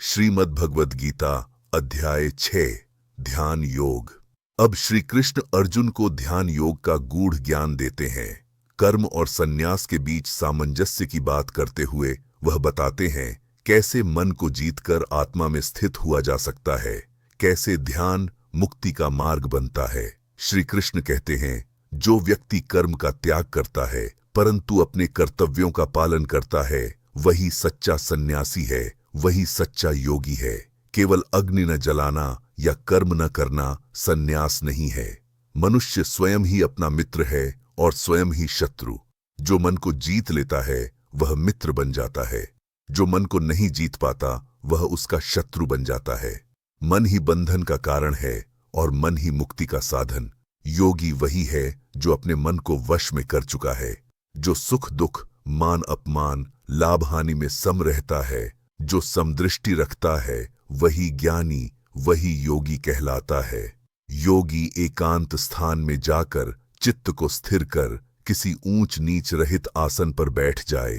श्रीमद् भगवद गीता अध्याय 6 ध्यान योग। अब श्री कृष्ण अर्जुन को ध्यान योग का गूढ़ ज्ञान देते हैं। कर्म और संन्यास के बीच सामंजस्य की बात करते हुए वह बताते हैं कैसे मन को जीतकर आत्मा में स्थित हुआ जा सकता है, कैसे ध्यान मुक्ति का मार्ग बनता है। श्री कृष्ण कहते हैं, जो व्यक्ति कर्म का त्याग करता है परंतु अपने कर्तव्यों का पालन करता है, वही सच्चा सन्यासी है, वही सच्चा योगी है। केवल अग्नि न जलाना या कर्म न करना सन्यास नहीं है। मनुष्य स्वयं ही अपना मित्र है और स्वयं ही शत्रु। जो मन को जीत लेता है वह मित्र बन जाता है, जो मन को नहीं जीत पाता वह उसका शत्रु बन जाता है। मन ही बंधन का कारण है और मन ही मुक्ति का साधन। योगी वही है जो अपने मन को वश में कर चुका है, जो सुख दुख मान अपमान लाभ हानि में सम रहता है, जो समदृष्टि रखता है, वही ज्ञानी वही योगी कहलाता है। योगी एकांत स्थान में जाकर चित्त को स्थिर कर किसी ऊंच नीच रहित आसन पर बैठ जाए,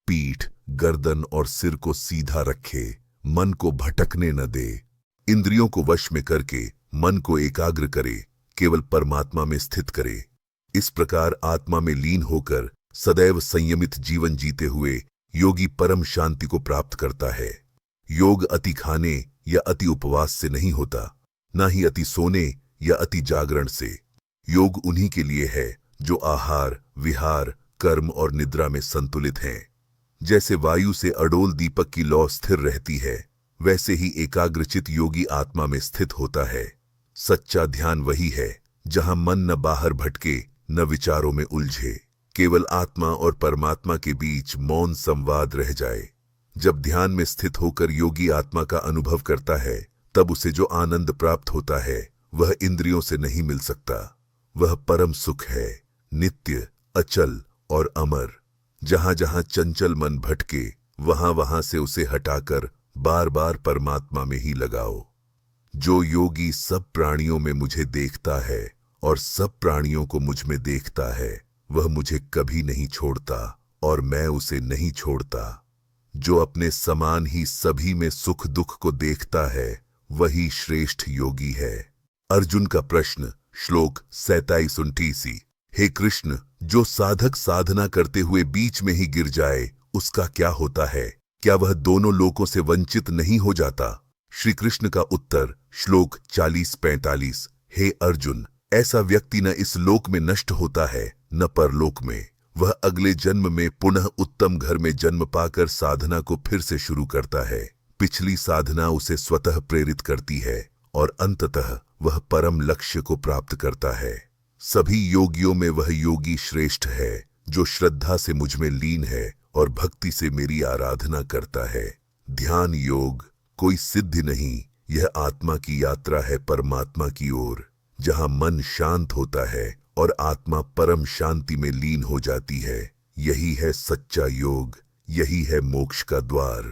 पीठ गर्दन और सिर को सीधा रखे, मन को भटकने न दे, इंद्रियों को वश में करके मन को एकाग्र करे, केवल परमात्मा में स्थित करे। इस प्रकार आत्मा में लीन होकर सदैव संयमित जीवन जीते हुए योगी परम शांति को प्राप्त करता है। योग अति खाने या अति उपवास से नहीं होता, ना ही अति सोने या अति जागरण से। योग उन्हीं के लिए है जो आहार विहार कर्म और निद्रा में संतुलित हैं। जैसे वायु से अडोल दीपक की लौ स्थिर रहती है, वैसे ही एकाग्रचित योगी आत्मा में स्थित होता है। सच्चा ध्यान वही है जहां मन न बाहर भटके न विचारों में उलझे, केवल आत्मा और परमात्मा के बीच मौन संवाद रह जाए। जब ध्यान में स्थित होकर योगी आत्मा का अनुभव करता है, तब उसे जो आनंद प्राप्त होता है वह इंद्रियों से नहीं मिल सकता। वह परम सुख है, नित्य अचल और अमर। जहां जहां चंचल मन भटके वहां वहां से उसे हटाकर बार बार परमात्मा में ही लगाओ। जो योगी सब प्राणियों में मुझे देखता है और सब प्राणियों को मुझ में देखता है, वह मुझे कभी नहीं छोड़ता और मैं उसे नहीं छोड़ता। जो अपने समान ही सभी में सुख दुख को देखता है, वही श्रेष्ठ योगी है। अर्जुन का प्रश्न, श्लोक 27-29। हे कृष्ण, जो साधक साधना करते हुए बीच में ही गिर जाए उसका क्या होता है? क्या वह दोनों लोकों से वंचित नहीं हो जाता? श्री कृष्ण का उत्तर, श्लोक 40-45। हे अर्जुन, ऐसा व्यक्ति न इस लोक में नष्ट होता है न परलोक में। वह अगले जन्म में पुनः उत्तम घर में जन्म पाकर साधना को फिर से शुरू करता है। पिछली साधना उसे स्वतः प्रेरित करती है और अंततः वह परम लक्ष्य को प्राप्त करता है। सभी योगियों में वह योगी श्रेष्ठ है जो श्रद्धा से मुझ में लीन है और भक्ति से मेरी आराधना करता है। ध्यान योग कोई सिद्धि नहीं, यह आत्मा की यात्रा है परमात्मा की ओर, जहां मन शांत होता है और आत्मा परम शांति में लीन हो जाती है। यही है सच्चा योग, यही है मोक्ष का द्वार।